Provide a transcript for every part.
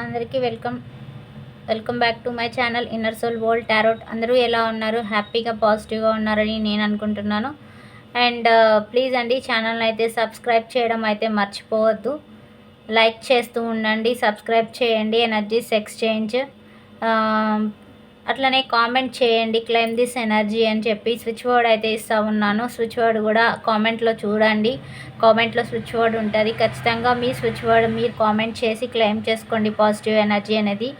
అందరికీ welcome back to my channel Inner Soul World Tarot. అందరూ ఎలా ఉన్నారు? హ్యాపీగా పాజిటివ్గా ఉన్నారని నేను అనుకుంటున్నాను. అండ్ ప్లీజ్ అండి ఛానల్ని అయితే సబ్స్క్రైబ్ చేయడం అయితే మర్చిపోవద్దు. లైక్ చేస్తూ ఉండండి, సబ్స్క్రైబ్ చేయండి, ఎనర్జీస్ ఎక్స్చేంజ్. అట్లనే కామెంట్ చేయండి క్లెయిమ్ దిస్ ఎనర్జీ అని చెప్పి. స్విచ్ వర్డ్ అయితే ఇస్తూ ఉన్నాను. స్విచ్ వర్డ్ కూడా కామెంట్లో చూడండి. కామెంట్లో స్విచ్ వర్డ్ ఉంటుంది. ఖచ్చితంగా మీ స్విచ్ వర్డ్ మీరు కామెంట్ చేసి క్లెయిమ్ చేసుకోండి పాజిటివ్ ఎనర్జీ అనేది.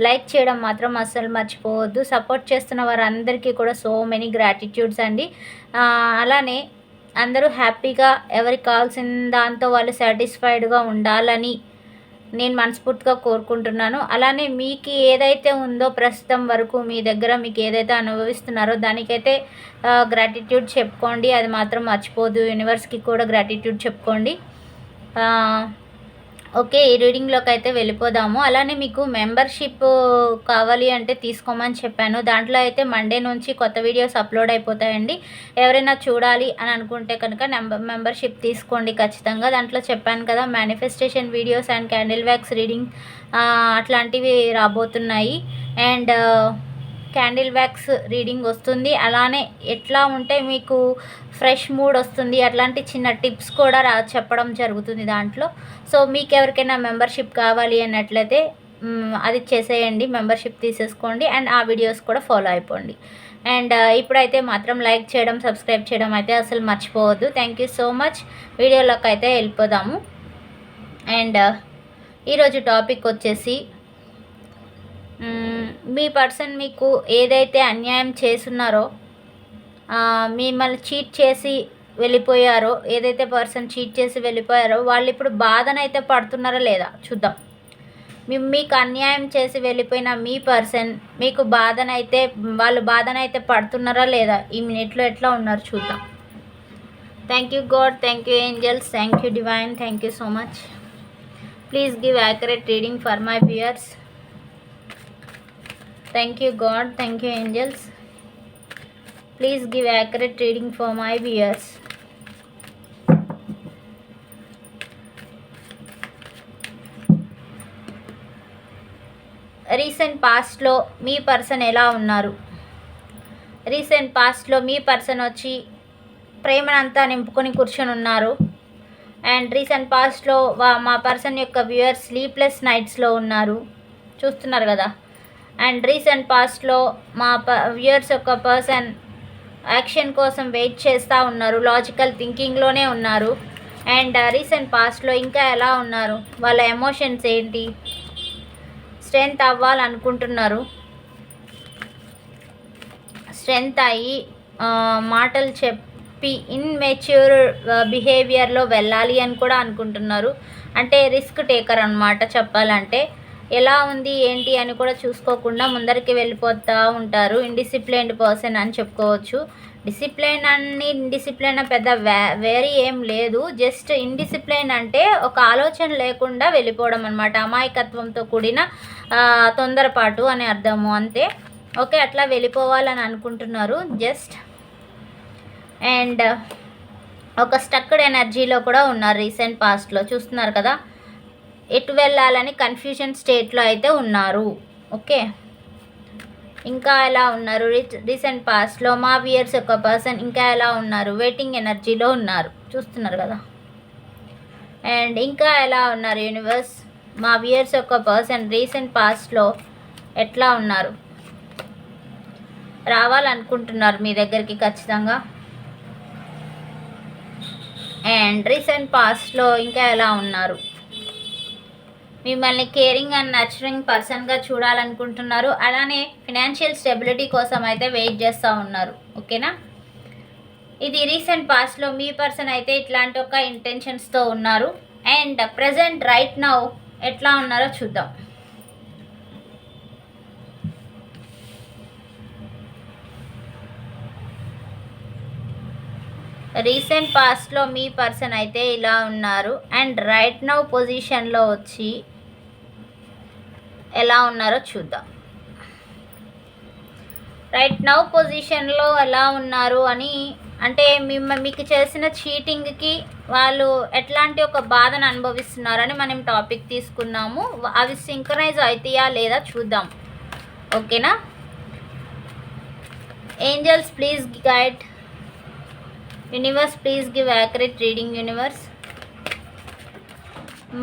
లైక్ చేయడం మాత్రం అస్సలు మర్చిపోవద్దు. సపోర్ట్ చేస్తున్న వారందరికీ కూడా సో మెనీ గ్రాటిట్యూడ్స్ అండి. అలానే అందరూ హ్యాపీగా ఎవరికి కావాల్సిన దాంతో వాళ్ళు సాటిస్ఫైడ్గా ఉండాలని నేను మనస్ఫూర్తిగా కోరుకుంటున్నాను. అలానే మీకు ఏదైతే ఉందో ప్రస్తుతం వరకు మీ దగ్గర మీకు ఏదైతే అనుభవిస్తున్నారో దానికైతే గ్రాటిట్యూడ్ చెప్పుకోండి. అది మాత్రం మర్చిపోదు. యూనివర్స్కి కూడా గ్రాటిట్యూడ్ చెప్పుకోండి. ఓకే, ఈ రీడింగ్లోకి అయితే వెళ్ళిపోదాము. అలానే మీకు మెంబర్షిప్ కావాలి అంటే తీసుకోమని చెప్పాను. దాంట్లో అయితే మండే నుంచి కొత్త వీడియోస్ అప్లోడ్ అయిపోతాయండి. ఎవరైనా చూడాలి అని అనుకుంటే కనుక మెంబర్షిప్ తీసుకోండి ఖచ్చితంగా. దాంట్లో చెప్పాను కదా, manifestation videos and candle wax reading అట్లాంటివి రాబోతున్నాయి. అండ్ క్యాండిల్ వ్యాక్స్ రీడింగ్ వస్తుంది. అలానే ఎట్లా ఉంటే మీకు ఫ్రెష్ మూడ్ వస్తుంది అట్లాంటి చిన్న టిప్స్ కూడా చెప్పడం జరుగుతుంది దాంట్లో. సో మీకు ఎవరికైనా మెంబర్షిప్ కావాలి అన్నట్లయితే అది చేసేయండి, మెంబర్షిప్ తీసేసుకోండి. అండ్ ఆ వీడియోస్ కూడా ఫాలో అయిపోండి. అండ్ ఇప్పుడైతే మాత్రం లైక్ చేయడం, సబ్స్క్రైబ్ చేయడం అయితే అసలు మర్చిపోవద్దు. Thank you so much. వీడియోలోకి అయితే వెళ్ళిపోదాము. అండ్ ఈరోజు టాపిక్ వచ్చేసి మీ పర్సన్ మీకు ఏదైతే అన్యాయం చేస్తున్నారో, మిమ్మల్ని చీట్ చేసి వెళ్ళిపోయారో, ఏదైతే పర్సన్ చీట్ చేసి వెళ్ళిపోయారో వాళ్ళు ఇప్పుడు బాధనైతే పడుతున్నారా లేదా చూద్దాం. మీకు అన్యాయం చేసి వెళ్ళిపోయిన మీ పర్సన్ మీకు వాళ్ళు బాధనైతే పడుతున్నారా లేదా, ఈ మినిట్లో ఎట్లా ఉన్నారు చూద్దాం. Thank you God, thank you angels, thank you divine, thank you so much. Please give accurate reading for my viewers. Thank you God, thank you angels. Please give accurate reading for my viewers. Recent పాస్ట్లో మీ person ఎలా ఉన్నారు? Recent పాస్ట్లో మీ person వచ్చి ప్రేమనంతా నింపుకొని కూర్చొని ఉన్నారు. And recent పాస్ట్లో మా పర్సన్ యొక్క వ్యూయర్స్ స్లీప్లెస్ నైట్స్లో ఉన్నారు, చూస్తున్నారు కదా. అండ్ రీసెంట్ పాస్ట్లో మా వ్యూయర్స్ యొక్క పర్సన్ యాక్షన్ కోసం వెయిట్ చేస్తూ ఉన్నారు, లాజికల్ థింకింగ్లోనే ఉన్నారు. అండ్ రీసెంట్ పాస్ట్లో ఇంకా ఎలా ఉన్నారు, వాళ్ళ ఎమోషన్స్ ఏంటి, స్ట్రెంగ్త్ అవ్వాలనుకుంటున్నారు, స్ట్రెంగ్త్ అయ్యి మాటలు చెప్పి ఇన్మెచ్యూర్ బిహేవియర్లో వెళ్ళాలి అని కూడా అనుకుంటున్నారు. అంటే రిస్క్ టేకర్ అన్నమాట చెప్పాలంటే. ఎలా ఉంది ఏంటి అని కూడా చూసుకోకుండా ముందరికి వెళ్ళిపోతూ ఉంటారు. ఇండిసిప్లైన్డ్ పర్సన్ అని చెప్పుకోవచ్చు. ఇండిసిప్లైన్ పెద్ద వేరీ ఏం లేదు. జస్ట్ ఇండిసిప్లైన్ అంటే ఒక ఆలోచన లేకుండా వెళ్ళిపోవడం అనమాట. అమాయకత్వంతో కూడిన తొందరపాటు అని అర్థము, అంతే. ఓకే, అట్లా వెళ్ళిపోవాలని అనుకుంటున్నారు జస్ట్. అండ్ ఒక స్టక్డ్ ఎనర్జీలో కూడా ఉన్నారు రీసెంట్ పాస్ట్లో, చూస్తున్నారు కదా. ఎటు వెళ్ళాలని కన్ఫ్యూజన్ స్టేట్లో అయితే ఉన్నారు. ఓకే, ఇంకా ఎలా ఉన్నారు రీసెంట్ పాస్ట్లో మా వ్యూయర్స్ యొక్క పర్సన్ ఇంకా ఎలా ఉన్నారు, వెయిటింగ్ ఎనర్జీలో ఉన్నారు, చూస్తున్నారు కదా. అండ్ ఇంకా ఎలా ఉన్నారు యూనివర్స్, మా వ్యూయర్స్ యొక్క పర్సన్ రీసెంట్ పాస్ట్లో ఎట్లా ఉన్నారు, రావాలనుకుంటున్నారు మీ దగ్గరికి ఖచ్చితంగా. అండ్ రీసెంట్ పాస్ట్లో ఇంకా ఎలా ఉన్నారు, మిమ్మల్ని కేరింగ్ అండ్ నర్చరింగ్ పర్సన్గా చూడాలనుకుంటున్నారు. అలానే ఫినాన్షియల్ స్టెబిలిటీ కోసం అయితే వెయిట్ చేస్తూ ఉన్నారు. ఓకేనా, ఇది రీసెంట్ పాస్ట్లో మీ పర్సన్ అయితే ఇట్లాంటి ఒక ఇంటెన్షన్స్తో ఉన్నారు. అండ్ ప్రజెంట్ రైట్ నౌ ఎట్లా ఉన్నారో చూద్దాం. రీసెంట్ పాస్ట్లో మీ పర్సన్ అయితే ఇలా ఉన్నారు. అండ్ రైట్ నౌ పొజిషన్లో వచ్చి ఎలా ఉన్నారో చూద్దాం. రైట్ నౌ పొజిషన్లో ఎలా ఉన్నారు అని అంటే మీకు చేసిన చీటింగ్కి వాళ్ళు ఎట్లాంటి ఒక బాధను అనుభవిస్తున్నారని మనం టాపిక్ తీసుకున్నాము. అవి సింక్రనైజ్ అవుతాయా లేదా చూద్దాం, ఓకేనా. Angels please guide, universe please give accurate reading. Universe,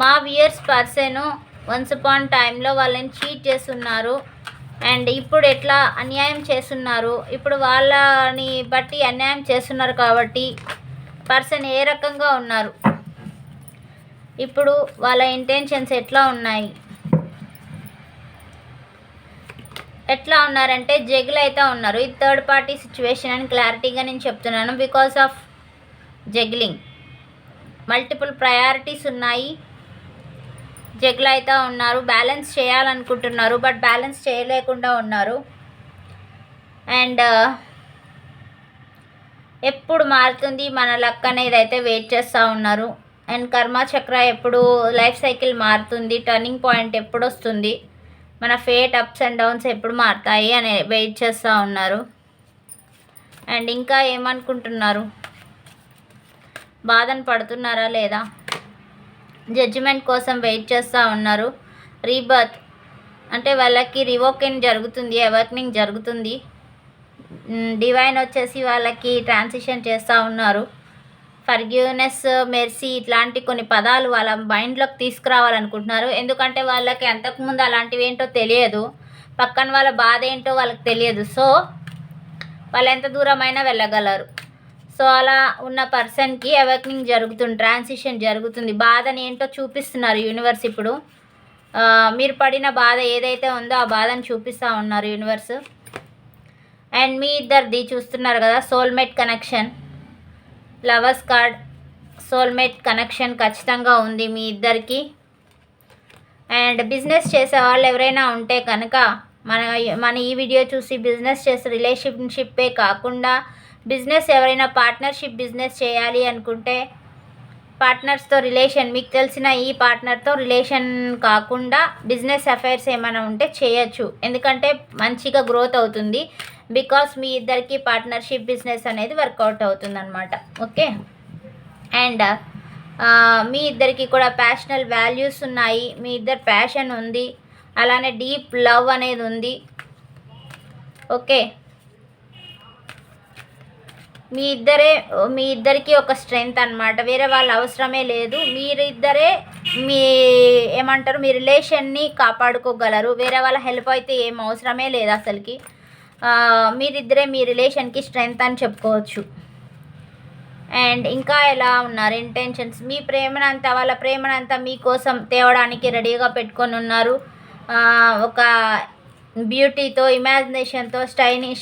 మా వియర్స్ పర్సన్ వన్స్ అపాన్ టైంలో వాళ్ళని చీట్ చేస్తున్నారు అండ్ ఇప్పుడు ఎట్లా అన్యాయం చేస్తున్నారు, ఇప్పుడు వాళ్ళని బట్టి అన్యాయం చేస్తున్నారు కాబట్టి పర్సన్ ఏ రకంగా ఉన్నారు, ఇప్పుడు వాళ్ళ ఇంటెన్షన్స్ ఎట్లా ఉన్నాయి, ఎట్లా ఉన్నారంటే జగిల్ అయితే ఉన్నారు. ఇది థర్డ్ పార్టీ సిచ్యువేషన్ అని క్లారిటీగా నేను చెప్తున్నాను. Because of juggling multiple priorities ఉన్నాయి. జగ్లు అయితే ఉన్నారు, బ్యాలెన్స్ చేయాలనుకుంటున్నారు బట్ బ్యాలెన్స్ చేయలేకుండా ఉన్నారు. అండ్ ఎప్పుడు మారుతుంది మన లక్ అనేది అయితే వెయిట్ చేస్తూ ఉన్నారు. అండ్ కర్మ చక్ర ఎప్పుడు లైఫ్ సైకిల్ మారుతుంది, టర్నింగ్ పాయింట్ ఎప్పుడు వస్తుంది, మన ఫేట్ అప్స్ అండ్ డౌన్స్ ఎప్పుడు మారుతాయి అని వెయిట్ చేస్తూ ఉన్నారు. అండ్ ఇంకా ఏమనుకుంటున్నారు, బాధను పడుతున్నారా లేదా, జడ్జిమెంట్ కోసం వెయిట్ చేస్తూ ఉన్నారు. రీబర్త్ అంటే వాళ్ళకి రివోకింగ్ జరుగుతుంది, అవర్నింగ్ జరుగుతుంది. డివైన్ వచ్చేసి వాళ్ళకి ట్రాన్సిషన్ చేస్తూ ఉన్నారు. ఫర్గివ్నెస్, మెర్సీ ఇట్లాంటి కొన్ని పదాలు వాళ్ళ మైండ్లోకి తీసుకురావాలనుకుంటున్నారు. ఎందుకంటే వాళ్ళకి అంతకుముందు అలాంటివి ఏంటో తెలియదు, పక్కన వాళ్ళ బాధ ఏంటో వాళ్ళకి తెలియదు. సో వాళ్ళు ఎంత దూరమైనా వెళ్ళగలరు. సో అలా ఉన్న పర్సన్కి అవేకనింగ్ జరుగుతుంది, ట్రాన్సిషన్ జరుగుతుంది. బాధని ఏంటో చూపిస్తున్నారు యూనివర్స్. ఇప్పుడు మీరు పడిన బాధ ఏదైతే ఉందో ఆ బాధను చూపిస్తూ ఉన్నారు యూనివర్స్. అండ్ మీ ఇద్దరిది చూస్తున్నారు కదా, soulmate connection, lovers card, soulmate connection ఖచ్చితంగా ఉంది మీ ఇద్దరికి. అండ్ బిజినెస్ చేసే వాళ్ళు ఎవరైనా ఉంటే కనుక మన ఈ వీడియో చూసి బిజినెస్ చేసే రిలేషన్షిప్పే కాకుండా బిజినెస్ ఎవరైనా పార్ట్నర్షిప్ బిజినెస్ చేయాలి అనుకుంటే పార్ట్నర్స్తో రిలేషన్, మీకు తెలిసిన ఈ పార్ట్నర్తో రిలేషన్ కాకుండా బిజినెస్ అఫైర్స్ ఏమైనా ఉంటే చేయొచ్చు. ఎందుకంటే మంచిగా గ్రోత్ అవుతుంది. బికాస్ మీ ఇద్దరికి పార్ట్నర్షిప్ బిజినెస్ అనేది వర్కౌట్ అవుతుంది అనమాట, ఓకే. అండ్ మీ ఇద్దరికి కూడా ప్యాషనల్ వాల్యూస్ ఉన్నాయి, మీ ఇద్దరు ప్యాషన్ ఉంది, అలానే డీప్ లవ్ అనేది ఉంది, ఓకే. మీ ఇద్దరికి ఒక స్ట్రెంగ్త్ అనమాట, వేరే వాళ్ళ అవసరమే లేదు. మీరిద్దరే మీ రిలేషన్ని కాపాడుకోగలరు. వేరే వాళ్ళ హెల్ప్ అయితే ఏం అవసరమే లేదు అసలుకి. మీరిద్దరే మీ రిలేషన్కి స్ట్రెంగ్త్ అని చెప్పుకోవచ్చు. అండ్ ఇంకా ఎలా ఉన్నారు ఇంటెన్షన్స్, మీ ప్రేమనంతా వాళ్ళ ప్రేమనంతా మీకోసం తేవడానికి రెడీగా పెట్టుకొని ఉన్నారు. ఒక బ్యూటీతో, ఇమాజినేషన్తో,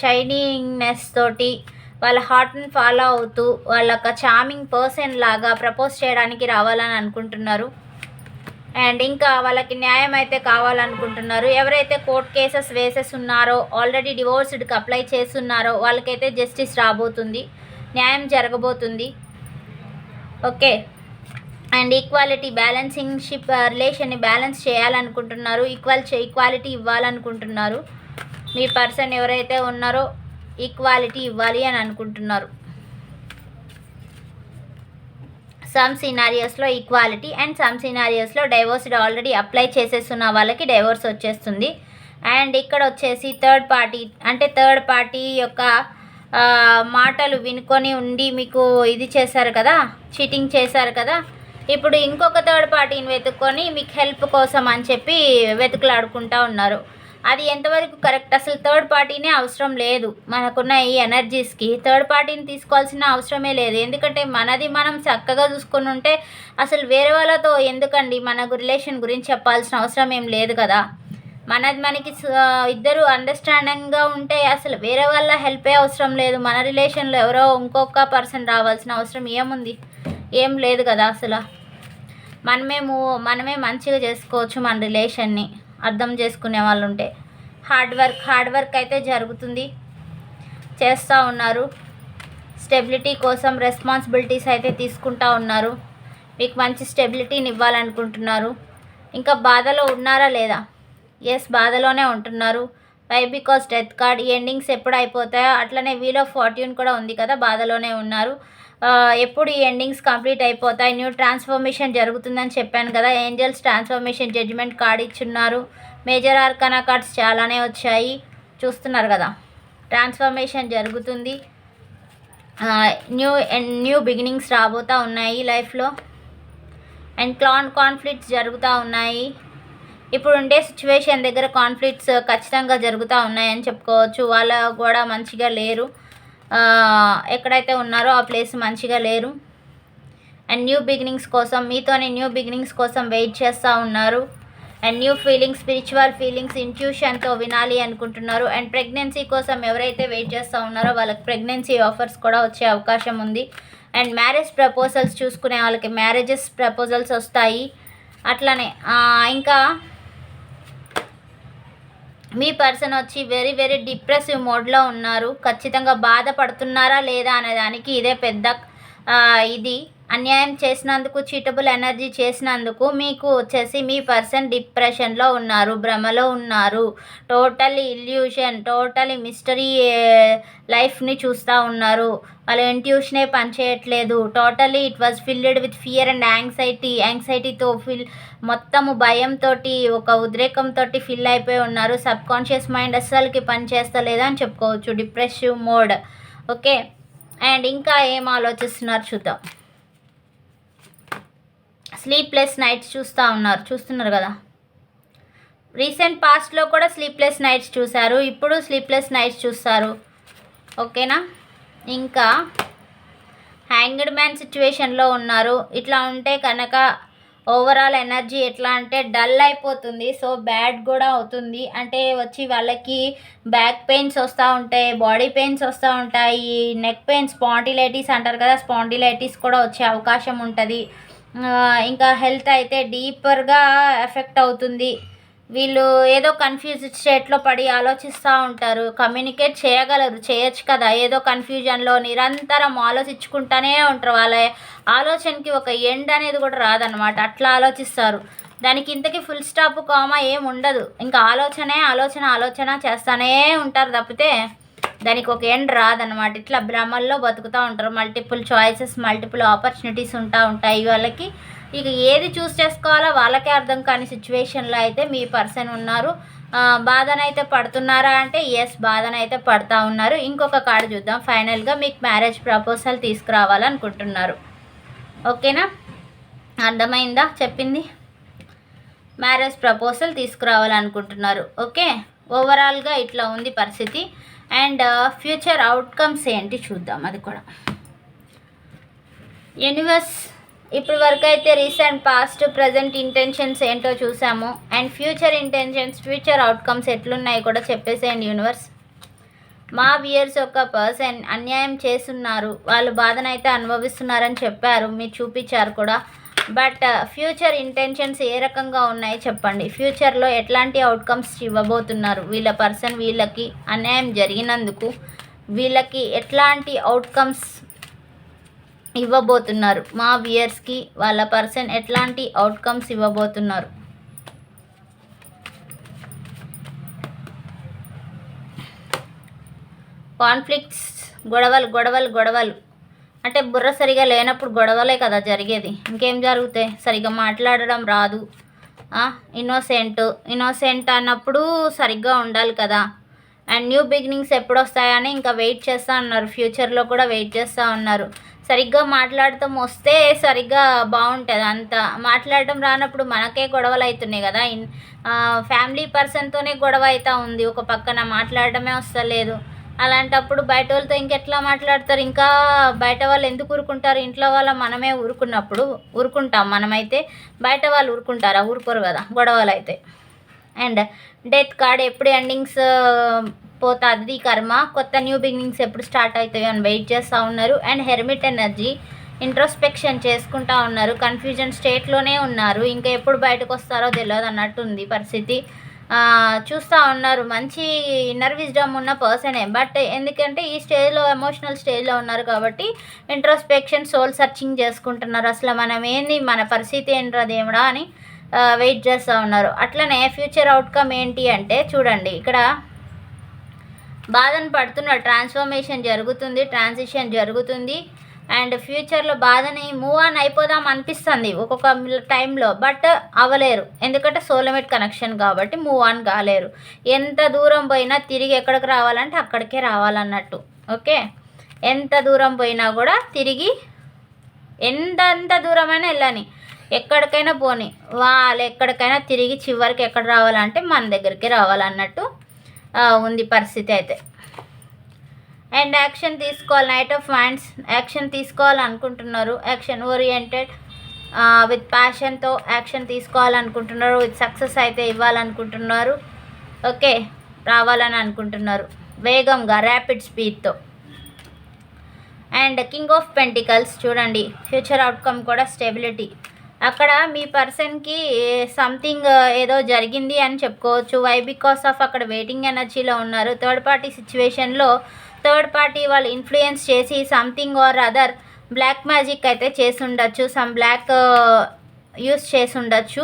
షైనింగ్నెస్ తోటి వాళ్ళ హార్ట్ని ఫాలో అవుతూ వాళ్ళ ఒక చార్మింగ్ పర్సన్ లాగా ప్రపోజ్ చేయడానికి రావాలని అనుకుంటున్నారు. అండ్ ఇంకా వాళ్ళకి న్యాయం అయితే కావాలనుకుంటున్నారు. ఎవరైతే కోర్ట్ కేసెస్ వేసేసి ఉన్నారో, ఆల్రెడీ డివోర్స్డ్కి అప్లై చేస్తున్నారో వాళ్ళకైతే జస్టిస్ రాబోతుంది, న్యాయం జరగబోతుంది, ఓకే. అండ్ ఈక్వాలిటీ, బ్యాలెన్సింగ్ రిలేషన్ని బ్యాలెన్స్ చేయాలనుకుంటున్నారు, ఈక్వాలిటీ ఇవ్వాలనుకుంటున్నారు. మీ పర్సన్ ఎవరైతే ఉన్నారో ఈక్వాలిటీ ఇవ్వాలి అని అనుకుంటున్నారు. సమ్ సినారియోస్లో ఈక్వాలిటీ అండ్ సమ్ సినారియోస్లో డైవోర్స్డ్ ఆల్రెడీ అప్లై చేసేస్తున్న వాళ్ళకి డైవోర్స్ వచ్చేస్తుంది. అండ్ ఇక్కడ వచ్చేసి థర్డ్ పార్టీ యొక్క మాటలు వినుకొని ఉండి మీకు ఇది చేశారు కదా, చీటింగ్ చేశారు కదా, ఇప్పుడు ఇంకొక థర్డ్ పార్టీని వెతుక్కొని మీకు హెల్ప్ కోసం అని చెప్పి వెతుకులాడుకుంటూ ఉన్నారు. అది ఎంతవరకు కరెక్ట్? అసలు థర్డ్ పార్టీనే అవసరం లేదు. మనకున్న ఈ ఎనర్జీస్కి థర్డ్ పార్టీని తీసుకోవాల్సిన అవసరమే లేదు. ఎందుకంటే మనది మనం చక్కగా చూసుకొని ఉంటే అసలు వేరే వాళ్ళతో ఎందుకండి మన రిలేషన్ గురించి చెప్పాల్సిన అవసరం ఏం లేదు కదా. మనకి ఇద్దరు అండర్స్టాండింగ్గా ఉంటే అసలు వేరే వాళ్ళ హెల్పే అవసరం లేదు. మన రిలేషన్లో ఎవరో ఇంకొక పర్సన్ రావాల్సిన అవసరం ఏముంది? ఏం లేదు కదా. అసలు మనమే మంచిగా చేసుకోవచ్చు మన రిలేషన్ని, అర్థం చేసుకునే వాళ్ళు ఉంటే. హార్డ్ వర్క్ అయితే జరుగుతుంది, చేస్తూ ఉన్నారు. స్టెబిలిటీ కోసం రెస్పాన్సిబిలిటీస్ అయితే తీసుకుంటూ ఉన్నారు. మీకు మంచి స్టెబిలిటీని ఇవ్వాలనుకుంటున్నారు. ఇంకా బాధలో ఉన్నారా లేదా? ఎస్, బాధలోనే ఉంటున్నారు. Why because death card. ఈ ఎండింగ్స్ ఎప్పుడు అయిపోతాయో. అట్లనే వీల్ ఆఫ్ ఫార్ట్యూన్ కూడా ఉంది కదా, బాధలోనే ఉన్నారు. ఎప్పుడు ఈ ఎండింగ్స్ కంప్లీట్ అయిపోతాయి, న్యూ ట్రాన్స్ఫర్మేషన్ జరుగుతుందని చెప్పాను కదా. ఏంజల్స్ ట్రాన్స్ఫర్మేషన్ జడ్జిమెంట్ కార్డ్ ఇచ్చున్నారు. మేజర్ ఆర్కానా కార్డ్స్ చాలానే వచ్చాయి, చూస్తున్నారు కదా. ట్రాన్స్ఫర్మేషన్ జరుగుతుంది, న్యూ బిగినింగ్స్ రాబోతూ ఉన్నాయి లైఫ్లో. అండ్ కాన్ఫ్లిక్ట్స్ జరుగుతూ ఉన్నాయి. ఇప్పుడు ఉండే సిచ్యువేషన్ దగ్గర కాన్ఫ్లిక్ట్స్ ఖచ్చితంగా జరుగుతూ ఉన్నాయని చెప్పుకోవచ్చు. వాళ్ళ కూడా మంచిగా లేరు, ఎక్కడైతే ఉన్నారో ఆ ప్లేస్ మంచిగా లేరు. అండ్ న్యూ బిగినింగ్స్ కోసం, మీతోనే న్యూ బిగినింగ్స్ కోసం వెయిట్ చేస్తూ ఉన్నారు. And new feelings, spiritual feelings, ఇంట్యూషన్తో వినాలి అనుకుంటున్నారు. అండ్ ప్రెగ్నెన్సీ కోసం ఎవరైతే వెయిట్ చేస్తూ ఉన్నారో వాళ్ళకి ప్రెగ్నెన్సీ ఆఫర్స్ కూడా వచ్చే అవకాశం ఉంది. అండ్ మ్యారేజ్ ప్రపోజల్స్ చూసుకునే వాళ్ళకి మ్యారేజెస్ ప్రపోజల్స్ వస్తాయి. అట్లనే ఇంకా మీ పర్సన్ వచ్చి వెరీ వెరీ డిప్రెసివ్ మోడ్లో ఉన్నారు. ఖచ్చితంగా బాధపడుతున్నారా లేదా అనే దానికి ఇదే పెద్ద ఇది. అన్యాయం చేసినందుకు, చీటబుల్ ఎనర్జీ చేసినందుకు మీకు వచ్చేసి మీ పర్సన్ డిప్రెషన్లో ఉన్నారు, భ్రమలో ఉన్నారు. టోటలీ ఇల్యూషన్, టోటలీ మిస్టరీ లైఫ్ని చూస్తూ ఉన్నారు. వాళ్ళ ఇంట్యూషనే పనిచేయట్లేదు. Totally it was filled with fear and యాంగ్జైటీతో మొత్తము భయంతో, ఒక ఉద్రేకంతో ఫిల్ అయిపోయి ఉన్నారు. సబ్ కాన్షియస్ మైండ్ అస్సలకి పనిచేస్తలేదు అని చెప్పుకోవచ్చు, డిప్రెసివ్ మోడ్. ఓకే, అండ్ ఇంకా ఏం ఆలోచిస్తున్నారు చూద్దాం. స్లీప్లెస్ నైట్స్ చూస్తున్నారు కదా. రీసెంట్ పాస్ట్లో కూడా స్లీప్లెస్ నైట్స్ చూశారు, ఇప్పుడు స్లీప్లెస్ నైట్స్ చూస్తారు. ఓకేనా. ఇంకా హ్యాంగ్డ్ మ్యాన్ సిచ్యువేషన్లో ఉన్నారు. ఇట్లా ఉంటే కనుక ఓవరాల్ ఎనర్జీ ఎట్లా అంటే డల్ అయిపోతుంది. సో బ్యాడ్ కూడా అవుతుంది. అంటే వచ్చి వాళ్ళకి బ్యాక్ పెయిన్స్ వస్తూ ఉంటాయి, బాడీ పెయిన్స్ వస్తూ ఉంటాయి, నెక్ పెయిన్స్, స్పాండిలైటిస్ అంటారు కదా, స్పాండిలైటిస్ కూడా వచ్చే అవకాశం ఉంటుంది. ఇంకా హెల్త్ అయితే డీపర్గా ఎఫెక్ట్ అవుతుంది. వీళ్ళు ఏదో కన్ఫ్యూజ్డ్ స్టేట్లో పడి ఆలోచిస్తూ ఉంటారు. కమ్యూనికేట్ చేయొచ్చు కదా, ఏదో కన్ఫ్యూజన్లో నిరంతరం ఆలోచించుకుంటూనే ఉంటారు. వాళ్ళ ఆలోచనకి ఒక ఎండ్ అనేది కూడా రాదనమాట, అట్లా ఆలోచిస్తారు. దానికి ఇంతకీ ఫుల్ స్టాప్ కామా ఏం ఉండదు. ఇంకా ఆలోచన చేస్తూనే ఉంటారు తప్పితే దానికి ఒక ఎండ్ రాదనమాట. ఇట్లా భ్రమల్లో బతుకుతూ ఉంటారు. మల్టిపుల్ చాయిసెస్, మల్టిపుల్ ఆపర్చునిటీస్ ఉంటాయి వాళ్ళకి. ఇక ఏది చూస్ చేసుకోవాలో వాళ్ళకే అర్థం కాని సిచ్యువేషన్లో అయితే మీ పర్సన్ ఉన్నారు. బాధనైతే పడుతున్నారా అంటే ఎస్, బాధనైతే పడుతూ ఉన్నారు. ఇంకొక కార్డు చూద్దాం. ఫైనల్గా మీకు మ్యారేజ్ ప్రపోజల్ తీసుకురావాలనుకుంటున్నారు. ఓకేనా, అర్థమైందా చెప్పింది? Marriage proposal తీసుకురావాలనుకుంటున్నారు. ఓకే, ఓవరాల్గా ఇట్లా ఉంది పరిస్థితి. అండ్ ఫ్యూచర్ అవుట్కమ్స్ ఏంటి చూద్దాం. అది కూడా యూనివర్స్ ఇప్పటి వరకు అయితే రీసెంట్ పాస్ట్ ప్రజెంట్ ఇంటెన్షన్స్ ఏంటో చూసాము. And future intentions, future outcomes ఎట్లున్నాయి కూడా చెప్పేసేయండి యూనివర్స్. మా వ్యూయర్స్ ఒక పర్సన్ అన్యాయం చేస్తున్నారు, వాళ్ళు బాధనైతే అనుభవిస్తున్నారని చెప్పారు, మీరు చూపించారు కూడా. బట్ ఫ్యూచర్ ఇంటెన్షన్స్ ఏ రకంగా ఉన్నాయి చెప్పండి. ఫ్యూచర్లో ఎట్లాంటి అవుట్కమ్స్ ఇవ్వబోతున్నారు వీళ్ళ పర్సన్? వీళ్ళకి అన్యాయం జరిగినందుకు వీళ్ళకి ఎట్లాంటి అవుట్కమ్స్ ఇవ్వబోతున్నారు? మా వ్యూయర్స్కి వాళ్ళ పర్సన్ ఎట్లాంటి అవుట్కమ్స్ ఇవ్వబోతున్నారు? కాన్ఫ్లిక్ట్స్, గొడవలు అంటే బుర్ర సరిగా లేనప్పుడు గొడవలే కదా జరిగేది, ఇంకేం జరుగుతాయి? సరిగ్గా మాట్లాడడం రాదు. ఇన్నోసెంట్ అన్నప్పుడు సరిగ్గా ఉండాలి కదా. అండ్ న్యూ బిగినింగ్స్ ఎప్పుడు వస్తాయని ఇంకా వెయిట్ చేస్తూ ఉన్నారు. ఫ్యూచర్లో కూడా వెయిట్ చేస్తూ ఉన్నారు. సరిగ్గా మాట్లాడటం వస్తే సరిగ్గా బాగుంటుంది. అంతా మాట్లాడటం రానప్పుడు మనకే గొడవలు అవుతున్నాయి కదా. ఫ్యామిలీ పర్సన్తోనే గొడవ అవుతూ ఉంది, ఒక పక్కన మాట్లాడటమే వస్తలేదు. అలాంటప్పుడు బయట వాళ్ళతో ఇంకెట్లా మాట్లాడతారు? ఇంకా బయట వాళ్ళు ఎందుకు ఊరుకుంటారు? ఇంట్లో వాళ్ళ మనమే ఊరుకుంటాం మనమైతే. బయట వాళ్ళు ఊరుకుంటారా? ఊరుకోరు కదా గొడవలు అయితే. అండ్ డెత్ కార్డ్, ఎప్పుడు ఎండింగ్స్ పోతుంది కర్మ, కొత్త న్యూ బిగినింగ్స్ ఎప్పుడు స్టార్ట్ అవుతాయి అని వెయిట్ చేస్తూ ఉన్నారు. అండ్ హెర్మిట్ ఎనర్జీ, ఇంట్రోస్పెక్షన్ చేసుకుంటూ ఉన్నారు, కన్ఫ్యూజన్ స్టేట్లోనే ఉన్నారు. ఇంకా ఎప్పుడు బయటకు వస్తారో తెలియదు అన్నట్టు ఉంది పరిస్థితి. చూస్తూ ఉన్నారు. మంచి ఇన్నర్ విజ్డమ్ ఉన్న పర్సనే. బట్ ఎందుకంటే ఈ స్టేజ్లో ఎమోషనల్ స్టేజ్లో ఉన్నారు కాబట్టి ఇంట్రోస్పెక్షన్, సోల్ సర్చింగ్ చేసుకుంటున్నారు. అసలు మనం ఏంది, మన పరిస్థితి ఏంట్రా దేవుడా అని వెయిట్ చేస్తూ ఉన్నారు. అట్లనే ఫ్యూచర్ అవుట్కమ్ ఏంటి అంటే చూడండి, ఇక్కడ బాధను పడుతున్నారు. ట్రాన్స్ఫర్మేషన్ జరుగుతుంది, ట్రాన్సిషన్ జరుగుతుంది. అండ్ ఫ్యూచర్లో బాధని మూవ్ ఆన్ అయిపోదాం అనిపిస్తుంది ఒక్కొక్క టైంలో, బట్ అవ్వలేరు. ఎందుకంటే సోల్మేట్ కనెక్షన్ కాబట్టి మూవ్ ఆన్ కాలేరు. ఎంత దూరం పోయినా తిరిగి ఎక్కడికి రావాలంటే అక్కడికే రావాలన్నట్టు. ఓకే, ఎంత దూరం పోయినా కూడా తిరిగి ఎంత దూరమైనా వెళ్ళని, ఎక్కడికైనా పోని, వాళ్ళు ఎక్కడికైనా తిరిగి చివరికి ఎక్కడ రావాలంటే మన దగ్గరికి రావాలన్నట్టు ఉంది పరిస్థితి అయితే. అండ్ యాక్షన్ తీసుకోవాలి. నైట్ ఆఫ్ మైండ్స్ యాక్షన్ తీసుకోవాలనుకుంటున్నారు. యాక్షన్ ఓరియంటెడ్ విత్ ప్యాషన్తో యాక్షన్ తీసుకోవాలనుకుంటున్నారు. విత్ సక్సెస్ అయితే ఇవ్వాలనుకుంటున్నారు. ఓకే, రావాలని అనుకుంటున్నారు వేగంగా, ర్యాపిడ్ స్పీడ్తో. అండ్ కింగ్ ఆఫ్ పెంటికల్స్ చూడండి, ఫ్యూచర్ అవుట్కమ్ కూడా స్టెబిలిటీ. అక్కడ మీ పర్సన్కి సంథింగ్ ఏదో జరిగింది అని చెప్పుకోవచ్చు. వై బికాస్ ఆఫ్ అక్కడ వెయిటింగ్ ఎనర్జీలో ఉన్నారు. థర్డ్ పార్టీ సిచ్యువేషన్లో థర్డ్ పార్టీ వాళ్ళు ఇన్ఫ్లుయెన్స్ చేసి something or other black magic అయితే చేసి ఉండొచ్చు, సమ్ బ్లాక్ యూస్ చేసి ఉండొచ్చు.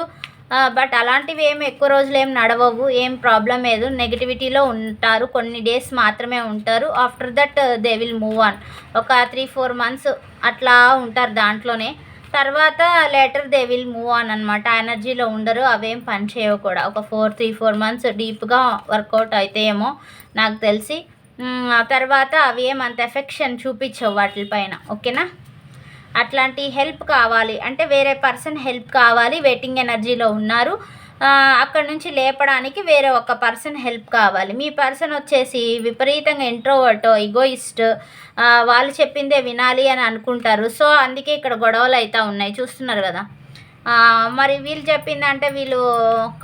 బట్ అలాంటివి ఏమి ఎక్కువ రోజులు ఏం నడవవు, ఏం ప్రాబ్లం లేదు. నెగిటివిటీలో ఉంటారు, కొన్ని డేస్ మాత్రమే ఉంటారు. After that they will move on. ఒక 3-4 months అట్లా ఉంటారు దాంట్లోనే. తర్వాత later they will move on అనమాట. ఎనర్జీలో ఉండరు, అవేం పని చేయవు కూడా. ఒక 3-4 months డీప్గా వర్కౌట్ అయితే ఏమో నాకు తెలిసి. తర్వాత అవి ఏమంత ఎఫెక్షన్ చూపించవు వాటిపైన. ఓకేనా, అట్లాంటి హెల్ప్ కావాలి అంటే వేరే పర్సన్ హెల్ప్ కావాలి. వెయిటింగ్ ఎనర్జీలో ఉన్నారు, అక్కడ నుంచి లేపడానికి వేరే ఒక పర్సన్ హెల్ప్ కావాలి. మీ పర్సన్ వచ్చేసి విపరీతంగా ఇంట్రోవర్ట్, ఈగోయిస్ట్, వాళ్ళు చెప్పిందే వినాలి అని అనుకుంటారు. సో అందుకే ఇక్కడ గొడవలు అయితే ఉన్నాయి, చూస్తున్నారు కదా. మరి వీళ్ళు చెప్పిందంటే వీళ్ళు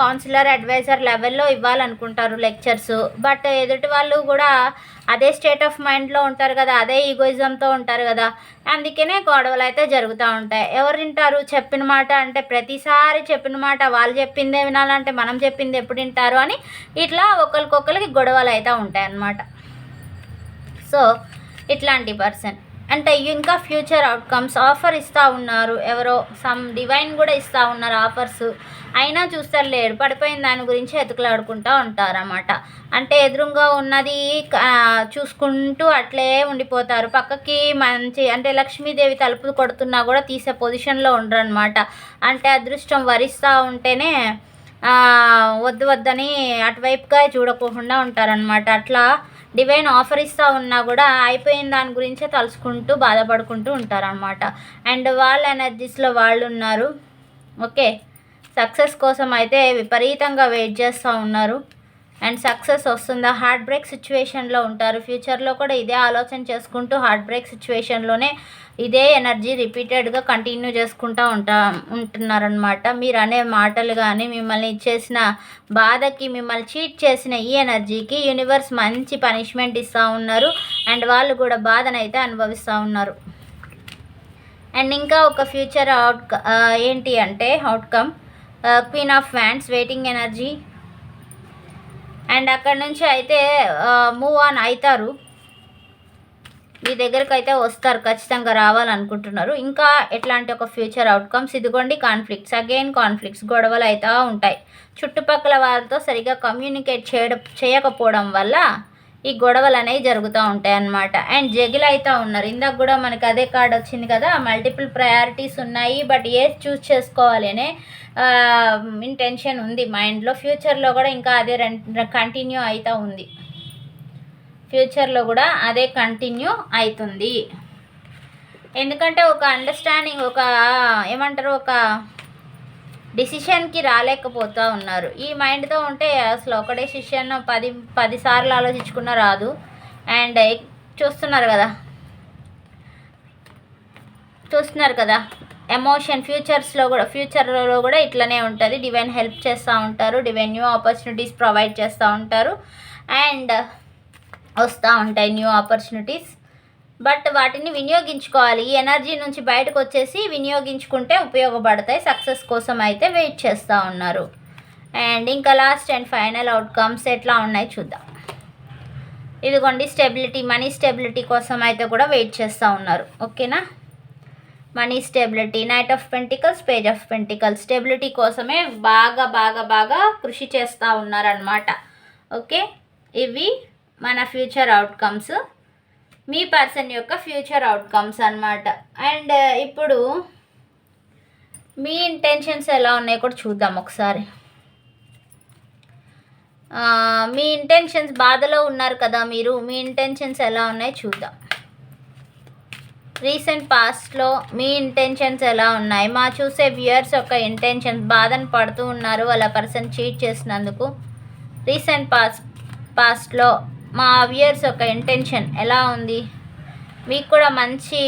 కౌన్సిలర్, అడ్వైజర్ లెవెల్లో ఇవ్వాలనుకుంటారు లెక్చర్స్. బట్ ఎదుటి వాళ్ళు కూడా అదే స్టేట్ ఆఫ్ మైండ్లో ఉంటారు కదా, అదే ఈగోయిజంతో ఉంటారు కదా. అందుకనే గొడవలు అయితే జరుగుతూ ఉంటాయి. ఎవరు వింటారు చెప్పిన మాట? అంటే ప్రతిసారి చెప్పిన మాట వాళ్ళు చెప్పిందే వినాలంటే మనం చెప్పింది ఎప్పుడు వింటారు అని ఇట్లా ఒకరికొకరికి గొడవలు అయితే ఉంటాయి అన్నమాట. సో ఇట్లాంటి పర్సన్ అంటే ఇంకా ఫ్యూచర్ అవుట్కమ్స్ ఆఫర్ ఇస్తూ ఉన్నారు. ఎవరో సమ్ డివైన్ కూడా ఇస్తూ ఉన్నారు ఆఫర్స్. అయినా చూస్తారు లేడు, పడిపోయిన దాని గురించి ఎతుకులాడుకుంటూ ఉంటారన్నమాట. అంటే ఎదురుగా ఉన్నది చూసుకుంటూ అట్లే ఉండిపోతారు. పక్కకి మంచి అంటే లక్ష్మీదేవి తలుపు కొడుతున్నా కూడా తీసే పొజిషన్లో ఉండరు అనమాట. అంటే అదృష్టం వరిస్తూ ఉంటేనే వద్దు వద్దని అటువైపుగా చూడకుండా ఉంటారనమాట. అట్లా డివైన్ ఆఫర్ ఇస్తూ ఉన్నా కూడా అయిపోయిన దాని గురించే తలుచుకుంటూ బాధపడుకుంటూ ఉంటారనమాట. అండ్ వాళ్ళ ఎనర్జీస్లో వాళ్ళు ఉన్నారు. ఓకే, సక్సెస్ కోసం అయితే విపరీతంగా వెయిట్ చేస్తూ ఉన్నారు. అండ్ సక్సెస్ వస్తుందా? హార్ట్ బ్రేక్ సిచ్యువేషన్లో ఉంటారు. ఫ్యూచర్లో కూడా ఇదే ఆలోచన చేసుకుంటూ హార్ట్ బ్రేక్ సిచ్యువేషన్లోనే ఇదే ఎనర్జీ రిపీటెడ్గా కంటిన్యూ చేసుకుంటూ ఉంటున్నారనమాట. మీరు అనే మాటలు కానీ, మిమ్మల్ని ఇచ్చేసిన బాధకి, మిమ్మల్ని చీట్ చేసిన ఈ ఎనర్జీకి యూనివర్స్ మంచి పనిష్మెంట్ ఇస్తూ ఉన్నారు. అండ్ వాళ్ళు కూడా బాధనైతే అనుభవిస్తూ ఉన్నారు. అండ్ ఇంకా ఒక ఫ్యూచర్ ఏంటి అంటే outcome queen of wands, waiting energy. And అక్కడ నుంచి అయితే మూవ్ ఆన్ అవుతారు, మీ దగ్గరకు అయితే వస్తారు, ఖచ్చితంగా రావాలనుకుంటున్నారు. ఇంకా ఎట్లాంటి ఒక ఫ్యూచర్ అవుట్కమ్స్ ఇదిగోండి. కాన్ఫ్లిక్ట్స్, అగైన్ కాన్ఫ్లిక్ట్స్, గొడవలు అయితే ఉంటాయి. చుట్టుపక్కల వాళ్ళతో సరిగా కమ్యూనికేట్ చేయకపోవడం వల్ల ఈ గొడవలు అనేవి జరుగుతూ ఉంటాయి అన్నమాట. అండ్ జగిల్ అవుతూ ఉన్నారు. ఇందాక కూడా మనకి అదే కార్డ్ వచ్చింది కదా, మల్టిపుల్ ప్రయారిటీస్ ఉన్నాయి, బట్ ఏది చూస్ చేసుకోవాలి అనే ఇంటెన్షన్ ఉంది మైండ్లో. ఫ్యూచర్లో కూడా ఇంకా అదే కంటిన్యూ అవుతూ ఉంది. ఫ్యూచర్లో కూడా అదే కంటిన్యూ అవుతుంది. ఎందుకంటే ఒక అండర్స్టాండింగ్, ఒక ఏమంటారు, ఒక డిసిషన్కి రాలేకపోతూ ఉన్నారు. ఈ మైండ్తో ఉంటే అసలు ఒక డెసిషన్ 10 సార్లు ఆలోచించుకున్న రాదు. అండ్ చూస్తున్నారు కదా ఎమోషన్ ఫ్యూచర్లో కూడా ఇట్లనే ఉంటుంది. డివైన్ హెల్ప్ చేస్తూ ఉంటారు, డివైన్ న్యూ ఆపర్చునిటీస్ ప్రొవైడ్ చేస్తూ ఉంటారు. అండ్ వస్తూ ఉంటాయి న్యూ ఆపర్చునిటీస్, బట్ వాటిని వినియోగించుకోవాలి. ఈ ఎనర్జీ నుంచి బయటకు వచ్చేసి వినియోగించుకుంటే ఉపయోగపడతాయి. సక్సెస్ కోసం అయితే వెయిట్ చేస్తూ ఉన్నారు. అండ్ ఇంకా లాస్ట్ అండ్ ఫైనల్ అవుట్కమ్స్ ఎట్లా ఉన్నాయి చూద్దాం. ఇదిగోండి స్టెబిలిటీ, మనీ స్టెబిలిటీ కోసం అయితే కూడా వెయిట్ చేస్తూ ఉన్నారు. ఓకేనా, money stability, knight of pentacles, page of pentacles, stability కోసమే బాగా బాగా బాగా కృషి చేస్తూ ఉన్నారనమాట. ఓకే, ఇవి మన ఫ్యూచర్ అవుట్కమ్స్, మీ పర్సన్ యొక్క ఫ్యూచర్ అవుట్కమ్స్ అన్నమాట. అండ్ ఇప్పుడు మీ ఇంటెన్షన్స్ ఎలా ఉన్నాయో కూడా చూద్దాం ఒకసారి. మీ ఇంటెన్షన్స్, బాధలో ఉన్నారు కదా మీరు, మీ ఇంటెన్షన్స్ ఎలా ఉన్నాయో చూద్దాం. రీసెంట్ పాస్ట్లో మీ ఇంటెన్షన్స్ ఎలా ఉన్నాయి? మా చూసే వ్యూయర్స్ యొక్క ఇంటెన్షన్స్, బాధను పడుతూ ఉన్నారు వాళ్ళ పర్సన్ చీట్ చేసినందుకు. రీసెంట్ పాస్ట్లో మా వ్యూయర్స్ యొక్క ఇంటెన్షన్ ఎలా ఉంది? మీకు కూడా మంచి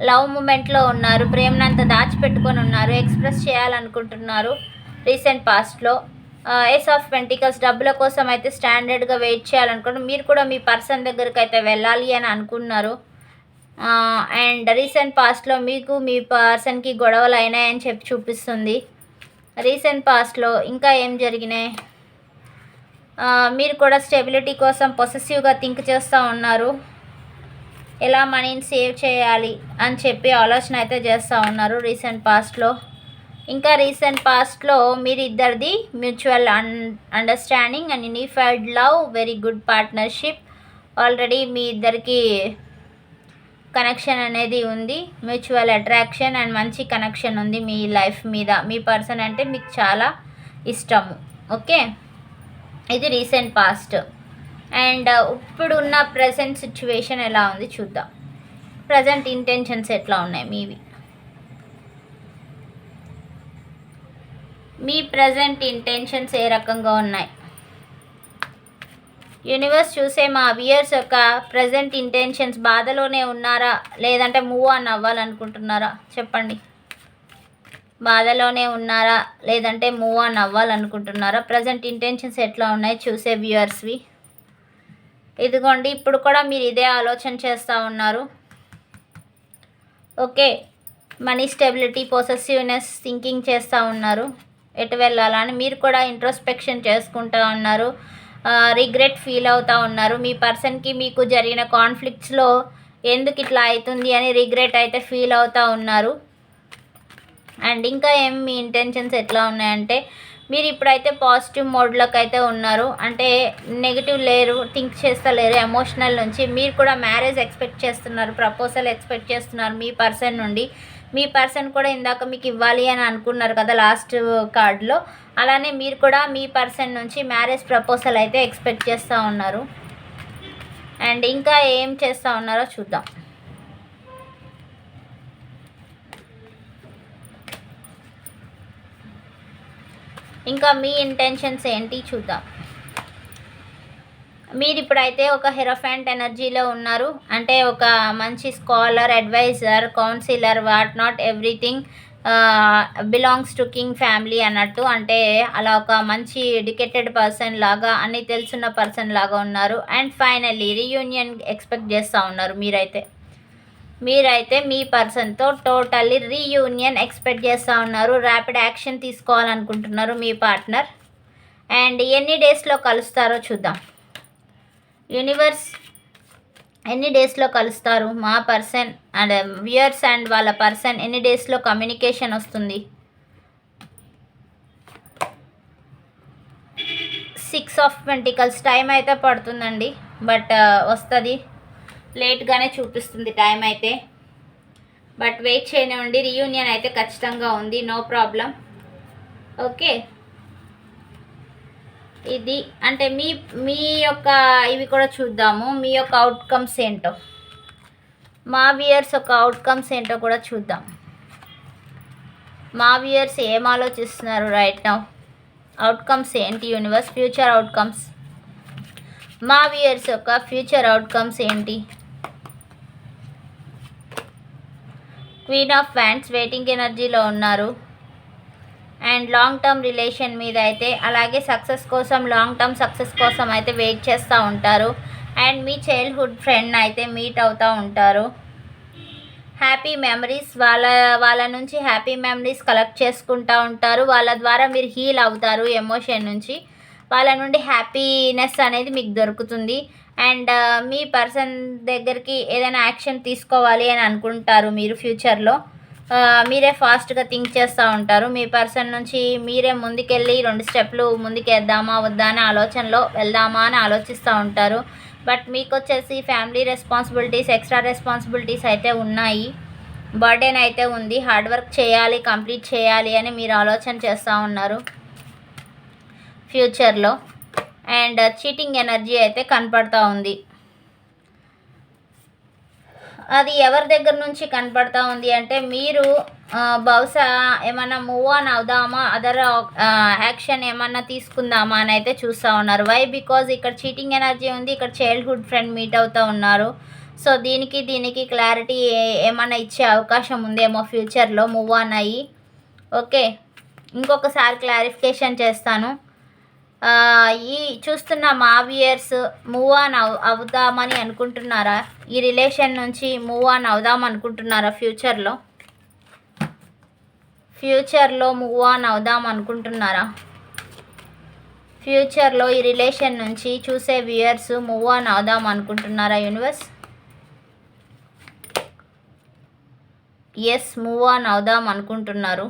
లవ్ మూమెంట్లో ఉన్నారు, ప్రేమనంతా దాచిపెట్టుకొని ఉన్నారు, ఎక్స్ప్రెస్ చేయాలనుకుంటున్నారు రీసెంట్ పాస్ట్లో. ఏస్ ఆఫ్ పెంటికల్స్, డబ్బుల కోసం అయితే స్టాండర్డ్గా వెయిట్ చేయాలనుకుంటున్నారు. మీరు కూడా మీ పర్సన్ దగ్గరికి అయితే వెళ్ళాలి అని అనుకున్నారు. అండ్ రీసెంట్ పాస్ట్లో మీకు మీ పర్సన్కి గొడవలు అయినాయని చెప్పి చూపిస్తుంది. రీసెంట్ పాస్ట్లో ఇంకా ఏం జరిగినాయి? మీరు కూడా స్టెబిలిటీ కోసం పొసెసివ్గా థింక్ చేస్తూ ఉన్నారు. ఎలా మనీని సేవ్ చేయాలి అని చెప్పి ఆలోచన అయితే చేస్తూ ఉన్నారు రీసెంట్ పాస్ట్లో. ఇంకా రీసెంట్ పాస్ట్లో మీరు ఇద్దరిది mutual understanding and unified love, very good partnership. Already మీ ఇద్దరికి కనెక్షన్ అనేది ఉంది, మ్యూచువల్ అట్రాక్షన్ అండ్ మంచి కనెక్షన్ ఉంది మీ లైఫ్ మీద. మీ పర్సన్ అంటే మీకు చాలా ఇష్టము. ఓకే, ఇది రీసెంట్ పాస్ట్. అండ్ ఇప్పుడున్న ప్రజెంట్ సిచ్యువేషన్ ఎలా ఉంది చూద్దాం. ప్రజెంట్ ఇంటెన్షన్స్ ఎట్లా ఉన్నాయి మీవి? మీ ప్రజెంట్ ఇంటెన్షన్స్ ఏ రకంగా ఉన్నాయి? యూనివర్స్ చూసే మా వ్యూయర్స్ యొక్క ప్రజెంట్ ఇంటెన్షన్స్, బాధలోనే ఉన్నారా లేదంటే మూవ్ ఆన్ అవ్వాలనుకుంటున్నారా చెప్పండి. బాధలోనే ఉన్నారా లేదంటే మూవ్ ఆన్ అవ్వాలనుకుంటున్నారా? ప్రజెంట్ ఇంటెన్షన్స్ ఎట్లా ఉన్నాయి చూసే వ్యూయర్స్వి? ఇదిగోండి, ఇప్పుడు కూడా మీరు ఇదే ఆలోచన చేస్తూ ఉన్నారు. Okay, money stability, possessiveness thinking చేస్తూ ఉన్నారు. ఎటు వెళ్ళాలని మీరు కూడా ఇంట్రోస్పెక్షన్ చేసుకుంటూ ఉన్నారు. రిగ్రెట్ ఫీల్ అవుతూ ఉన్నారు. మీ పర్సన్కి మీకు జరిగిన కాన్ఫ్లిక్ట్స్లో ఎందుకు ఇట్లా అవుతుంది అని రిగ్రెట్ అయితే ఫీల్ అవుతూ ఉన్నారు. అండ్ ఇంకా ఏం మీ ఇంటెన్షన్స్ ఎట్లా ఉన్నాయంటే, మీరు ఇప్పుడైతే పాజిటివ్ మోడ్లోకి అయితే ఉన్నారు. అంటే నెగిటివ్ లేరు, థింక్ చేస్తలేరు ఎమోషనల్ నుంచి. మీరు కూడా మ్యారేజ్ ఎక్స్పెక్ట్ చేస్తున్నారు, ప్రపోజల్ ఎక్స్పెక్ట్ చేస్తున్నారు మీ పర్సన్ నుండి. మీ పర్సన్ కూడా ఇందాక మీకు ఇవ్వాలి అని అనుకున్నారు కదా లాస్ట్ కార్డ్లో, అలానే మీరు కూడా మీ పర్సన్ నుంచి మ్యారేజ్ ప్రపోజల్ అయితే ఎక్స్పెక్ట్ చేస్తూ ఉన్నారు. అండ్ ఇంకా ఏం చేస్తూ ఉన్నారో చూద్దాం. ఇంకా మీ ఇంటెన్షన్స్ ఏంటి చూద్దాం. మీరు ఇప్పుడైతే ఒక హెరోఫెంట్ ఎనర్జీలో ఉన్నారు. అంటే ఒక మంచి scholar, adviser, counsellor, what not everything belongs to king family అన్నట్టు. అంటే అలా ఒక మంచి ఎడ్యుకేటెడ్ పర్సన్ లాగా, అన్నీ తెలుసున్న పర్సన్ లాగా ఉన్నారు. అండ్ ఫైనల్లీ రీయూనియన్ ఎక్స్పెక్ట్ చేస్తూ ఉన్నారు. మీరైతే మీ పర్సన్తో టోటల్లీ రీయూనియన్ ఎక్స్పెక్ట్ చేస్తూ ఉన్నారు. ర్యాపిడ్ యాక్షన్ తీసుకోవాలనుకుంటున్నారు మీ పార్ట్నర్. అండ్ ఎన్ని డేస్లో కలుస్తారో చూద్దాం. యూనివర్స్ ఎన్ని డేస్లో కలుస్తారు మా పర్సన్ అండ్ వ్యూయర్స్ అండ్ వాళ్ళ పర్సన్? ఎన్ని డేస్లో కమ్యూనికేషన్ వస్తుంది? 6 ఆఫ్ పెంటికల్స్. టైం అయితే పడుతుందండి, బట్ వస్తుంది. లేట్గానే చూపిస్తుంది టైం అయితే, బట్ వెయిట్ చేయనివ్వండి. రీయూనియన్ అయితే ఖచ్చితంగా ఉంది, నో ప్రాబ్లం. ఓకే, ఇది అంటే మీ యొక్క ఇవి కూడా చూద్దాము. మీ యొక్క అవుట్కమ్స్ ఏంటో, మా వ్యూయర్స్ యొక్క అవుట్కమ్స్ ఏంటో కూడా చూద్దాం. మా వ్యూయర్స్ ఏం ఆలోచిస్తున్నారు రైట్ నౌ? అవుట్కమ్స్ ఏంటి యూనివర్స్? ఫ్యూచర్ అవుట్కమ్స్, మా వ్యూయర్స్ యొక్క ఫ్యూచర్ అవుట్కమ్స్ ఏంటి? క్వీన్ ఆఫ్ వ్యాండ్స్, వెయిటింగ్ ఎనర్జీలో ఉన్నారు. అండ్ లాంగ్ టర్మ్ రిలేషన్ మీద అయితే, అలాగే సక్సెస్ కోసం, లాంగ్ టర్మ్ సక్సెస్ కోసం అయితే వెయిట్ చేస్తూ ఉంటారు. అండ్ మీ చైల్డ్హుడ్ ఫ్రెండ్ అయితే మీట్ అవుతూ ఉంటారు. హ్యాపీ మెమరీస్, వాళ్ళ నుంచి హ్యాపీ మెమరీస్ కలెక్ట్ చేసుకుంటూ ఉంటారు. వాళ్ళ ద్వారా మీరు హీల్ అవుతారు ఎమోషన్ నుంచి. వాళ్ళ నుండి హ్యాపీనెస్ అనేది మీకు దొరుకుతుంది. అండ్ మీ పర్సన్ దగ్గరికి ఏదైనా యాక్షన్ తీసుకోవాలి అని అనుకుంటారు మీరు ఫ్యూచర్లో. మీరే ఫాస్ట్గా థింక్ చేస్తూ ఉంటారు. మీ పర్సన్ నుంచి మీరే ముందుకెళ్ళి 2 స్టెప్లు ముందుకేద్దామా వద్దా అనే ఆలోచనలో వెళ్దామా అని ఆలోచిస్తూ ఉంటారు. బట్ మీకొచ్చేసి ఫ్యామిలీ రెస్పాన్సిబిలిటీస్, ఎక్స్ట్రా రెస్పాన్సిబిలిటీస్ అయితే ఉన్నాయి. బర్డెన్ అయితే ఉంది. హార్డ్ వర్క్ చేయాలి, కంప్లీట్ చేయాలి అని మీరు ఆలోచన చేస్తూ ఉన్నారు ఫ్యూచర్లో. అండ్ చీటింగ్ ఎనర్జీ అయితే కనపడతా ఉంది. అది ఎవరి దగ్గర నుంచి కనపడతా ఉంది అంటే మీరు బహుశా ఏమన్నా మూవ్ ఆన్ అవుదామా, అదర్ యాక్షన్ ఏమన్నా తీసుకుందామా అని అయితే చూస్తూ ఉన్నారు. వై? బికాజ్ ఇక్కడ చీటింగ్ ఎనర్జీ ఉంది, ఇక్కడ చైల్డ్హుడ్ ఫ్రెండ్ మీట్ అవుతూ ఉన్నారు. సో దీనికి క్లారిటీ ఏమన్నా ఇచ్చే అవకాశం ఉందేమో ఫ్యూచర్లో మూవ్ ఆన్ అయ్యి. ఓకే, ఇంకొకసారి క్లారిఫికేషన్ చేస్తాను. ఈ చూస్తున్న మా వ్యూయర్స్ మూవ్ ఆన్ అవుదామని అనుకుంటున్నారా? ఈ రిలేషన్ నుంచి మూవ్ ఆన్ అవుదాం అనుకుంటున్నారా? ఫ్యూచర్లో మూవ్ ఆన్ అవుదాం అనుకుంటున్నారా? ఫ్యూచర్లో ఈ రిలేషన్ నుంచి చూసే వ్యూయర్స్ మూవ్ ఆన్ అవుదాం అనుకుంటున్నారా యూనివర్స్? ఎస్, మూవ్ ఆన్ అవుదాం అనుకుంటున్నారు.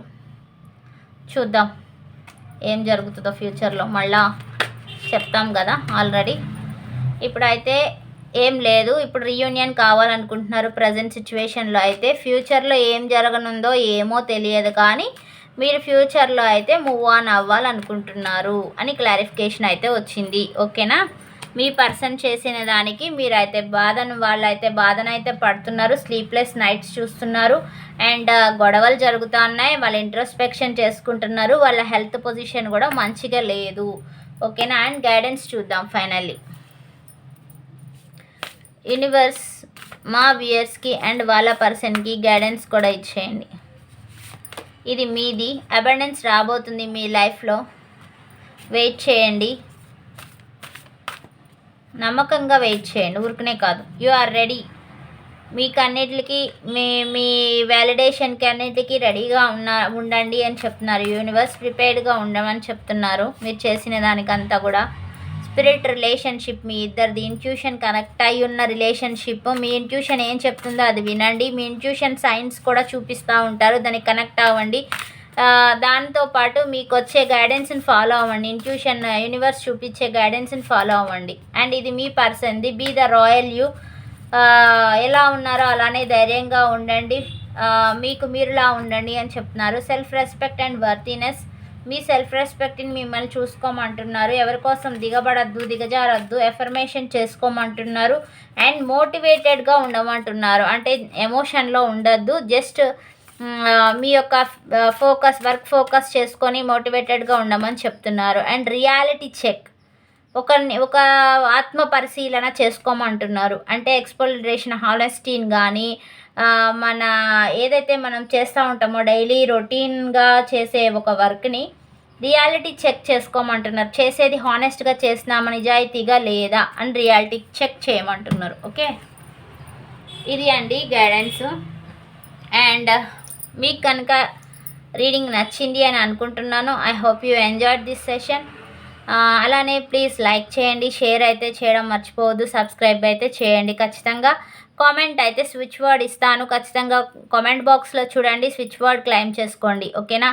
చూద్దాం ఏం జరుగుతుందో ఫ్యూచర్లో, మళ్ళా చెప్తాం కదా ఆల్రెడీ. ఇప్పుడైతే ఏం లేదు, ఇప్పుడు రీయూనియన్ కావాలనుకుంటున్నారు ప్రజెంట్ సిచ్యువేషన్లో. అయితే ఫ్యూచర్లో ఏం జరగనుందో ఏమో తెలియదు, కానీ మీరు ఫ్యూచర్లో అయితే మూవ్ ఆన్ అవ్వాలనుకుంటున్నారు అని క్లారిఫికేషన్ అయితే వచ్చింది. ఓకేనా? మీ పర్సన్ చేసిన దానికి మీరైతే వాళ్ళైతే బాధనైతే పడుతున్నారు. స్లీప్లెస్ నైట్స్ చూస్తున్నారు అండ్ గొడవలు జరుగుతూ ఉన్నాయి. వాళ్ళు ఇంట్రోస్పెక్షన్ చేసుకుంటున్నారు. వాళ్ళ హెల్త్ పొజిషన్ కూడా మంచిగా లేదు. ఓకేనా? అండ్ గైడెన్స్ చూద్దాం ఫైనల్లీ. యూనివర్స్ మా వ్యూయర్స్కి అండ్ వాళ్ళ పర్సన్కి గైడెన్స్ కూడా ఇచ్చేయండి. ఇది మీది. అబండెన్స్ రాబోతుంది మీ లైఫ్లో. వెయిట్ చేయండి, నమ్మకంగా వెయిట్ చేయండి, ఊరికనే కాదు. You are ready. మీకు అన్నిటికీ మీ వ్యాలిడేషన్కి అన్నిటికీ రెడీగా ఉండండి అని చెప్తున్నారు యూనివర్స్. ప్రిపేర్డ్గా ఉండమని చెప్తున్నారు. మీరు చేసిన దానికంతా కూడా స్పిరిట్ రిలేషన్షిప్ మీ ఇద్దరిది. ఇంట్యూషన్ కనెక్ట్ అయి ఉన్న రిలేషన్షిప్. మీ ఇంట్యూషన్ ఏం చెప్తుందో అది వినండి. మీ ఇంట్యూషన్ సైన్స్ కూడా చూపిస్తూ ఉంటారు, దానికి కనెక్ట్ అవ్వండి. దాంతోపాటు మీకు వచ్చే గైడెన్స్ని ఫాలో అవ్వండి. ఇంట్యూషన్ యూనివర్స్ చూపించే గైడెన్స్ని ఫాలో అవ్వండి. అండ్ ఇది మీ పర్సన్ది. Be the royal you. ఎలా ఉన్నారో అలానే ధైర్యంగా ఉండండి, మీకు మీరులా ఉండండి అని చెప్తున్నారు. Self respect and worthiness. మీ సెల్ఫ్ రెస్పెక్ట్ని మిమ్మల్ని చూసుకోమంటున్నారు. ఎవరి కోసం దిగజారద్దు, ఎఫర్మేషన్ చేసుకోమంటున్నారు. అండ్ మోటివేటెడ్గా ఉండమంటున్నారు. అంటే ఎమోషన్లో ఉండద్దు, జస్ట్ మీ యొక్క వర్క్ ఫోకస్ చేసుకొని మోటివేటెడ్గా ఉండమని చెప్తున్నారు. అండ్ రియాలిటీ చెక్, ఒక ఆత్మ పరిశీలన చేసుకోమంటున్నారు. అంటే ఎక్స్‌ప్లోరేషన్, హానెస్టీని కానీ మన ఏదైతే మనం చేస్తూ ఉంటామో డైలీ రొటీన్గా చేసే ఒక వర్క్ని రియాలిటీ చెక్ చేసుకోమంటున్నారు. చేసేది హానెస్ట్గా చేస్తున్నామా, నిజాయితీగా లేదా అని రియాలిటీ చెక్ చేయమంటున్నారు. ఓకే, ఇది అండి గైడెన్స్. అండ్ మీకు కనుక రీడింగ్ నచ్చింది అని అనుకుంటున్నాను. I hope you enjoyed this session. అలానే ప్లీజ్ లైక్ చేయండి, షేర్ అయితే చేయడం మర్చిపోవద్దు, సబ్స్క్రైబ్ అయితే చేయండి. ఖచ్చితంగా కామెంట్ అయితే స్విచ్ వర్డ్ ఇస్తాను. ఖచ్చితంగా కామెంట్ బాక్స్లో చూడండి, స్విచ్ వర్డ్ క్లెయిమ్ చేసుకోండి. ఓకేనా?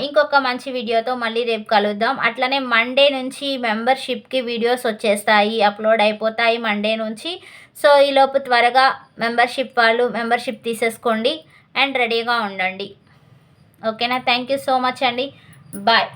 ఇంకొక మంచి వీడియోతో మళ్ళీ రేపు కలుద్దాం. అట్లనే మండే నుంచి మెంబర్షిప్కి వీడియోస్ వచ్చేస్తాయి, అప్లోడ్ అయిపోతాయి మండే నుంచి. సో ఈలోపు త్వరగా మెంబర్షిప్ తీసేసుకోండి అండ్ రెడీగా ఉండండి. ఓకేనా? థ్యాంక్ యూ సో మచ్ అండి. బాయ్.